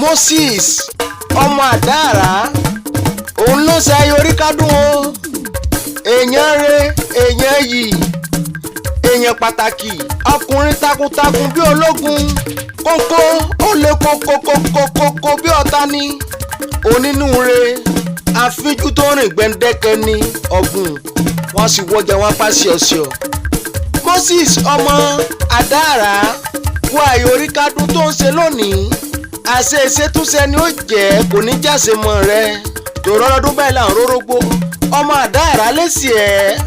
Moses ọmọ àdáàrá òun ló ṣe ayé orí kádùn o. Èèyàn re èèyàn yìí èèyàn pàtàkì ọkùnrin takuntakun bí ológun kókó ó lè kókókókókó bí ọ̀tá ni onínúure àfíjú tó rìn gbẹ̀ndẹ́kẹ́ ní ọ̀gùn wọ́n sì wọ́jà wọn pa ṣíọṣíọ. Moses ọmọ àdáàrá wo ayé orí kádùn tó ń ṣe lónìí àṣẹ ìṣètúnṣe ni ó jẹ́ kò ní jáse mọ́ rẹ tòrọ ọdún báyìí là ń rórógbó ọmọ àdáàrá lẹ́sì ẹ̀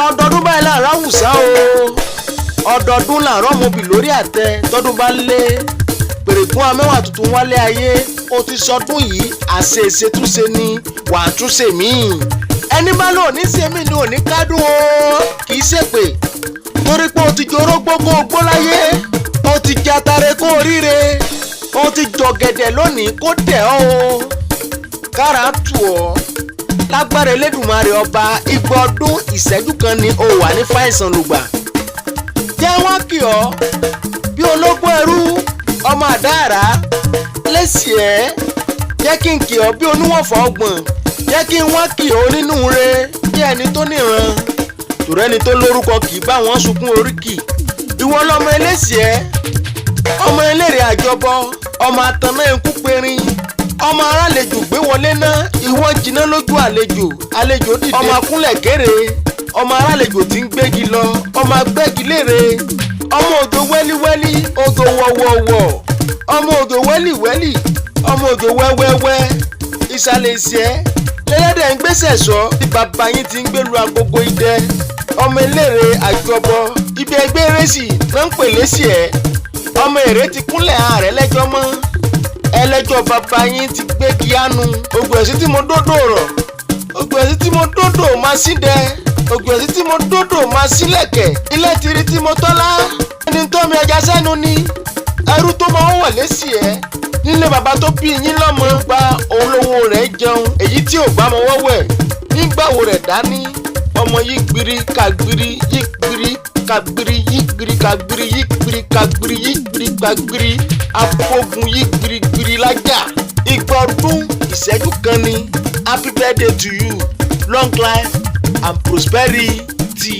ọdọọdún báyìí là ń ráwùsá o ọdọọdún là ń rọ́mọbì lórí àtẹ tọdún bá lé pèrèkún amẹ́wàá tuntun wálé ayé ó ti sọdún yìí àṣẹ ìṣètúnṣe ni wà á túnṣe míì ẹni bá lò ní sèmi ni ò ní kádùn o kì í ṣèpè torí pé o ti jorógbó kó o gbó láyé o ti jatare kó o ríre o ti jọ̀gẹ̀dẹ̀ lónìí kó tẹ̀ ọ́ o kára tù ọ́ lágbára Elédùmarè ọba igba ọdún ìṣẹ́jú kan ni o wà ní fàìsàn lùgbà jẹ́ wọ́n kì ọ́ bí ológun ẹrú ọmọ àdáàrá lẹ́sì ẹ̀ jẹ́ kí n kì ọ́ bí oníwọ̀fọ̀ ọgbọ̀n jẹ́ kí n wá kì ọ́ nínú re bí ẹni tó níran tòrẹ́ni tó lórúkọ kì í bá wọn sunkún oríkì ìwọ lọmọ ẹlẹ́sì ẹ̀ ọmọ eléré àjọbọ ọmọ àtàná ẹkú perin ọmọ arálejò gbé wọlé ná ìwọ jìnnà lójú àlejò dìde ọmọ akúnlẹ̀ kéré ọmọ arálejò tí ń gbégi lọ ọmọ agbẹ́gi lére ọmọ òjò wẹ́líwẹ́lí òjò wọ̀wọ̀wọ̀ ọmọ òjò wẹ́líwẹ́lí ọmọ òjò wẹ́wẹ́wẹ́ ìsàlẹ̀ ìṣẹ́ lẹ́lẹ́dẹ̀ ń gbéṣẹ̀ sọ bí bàbá yín ti ń gbélu agogo idẹ ọmọ eléré àjọbọ ibi ẹgbẹ́ rẹ́sì náà ń pè lẹ́sì ẹ̀ ọmọ èrè ti kúnlẹ̀ ààrẹ lẹ́jọ́ mọ́ ẹlẹ́jọ́ bàbá yín ti gbé kíánu ògùn ẹ̀sìn tí mo dódò rọ̀ ògùn ẹ̀sìn tí mo dódò máa sí dẹ ògùn ẹ̀sìn tí mo dódò máa sí lẹ̀kẹ̀ ilé tiri tí mo tọ́lá ẹni tó mi ẹja sẹ́nu ni ẹrú tó máa ń wọ̀ lẹ́sì ẹ̀ nílé bàbá tó bí yín lọ́mọ gba òun lówó rẹ̀ jẹun èyí tí ò bá mọ wọ́wẹ̀ nígbàwó rẹ̀ dání ọmọ yìí gbiri kàgbiri yìí gbiri kagbiri yigbiri kagbiri yigbiri kagbiri yigbiri kagbiri afogun yigbiri lájà igba ọdún ìṣẹ́jú kan ni happy birthday to you long life and prosperity.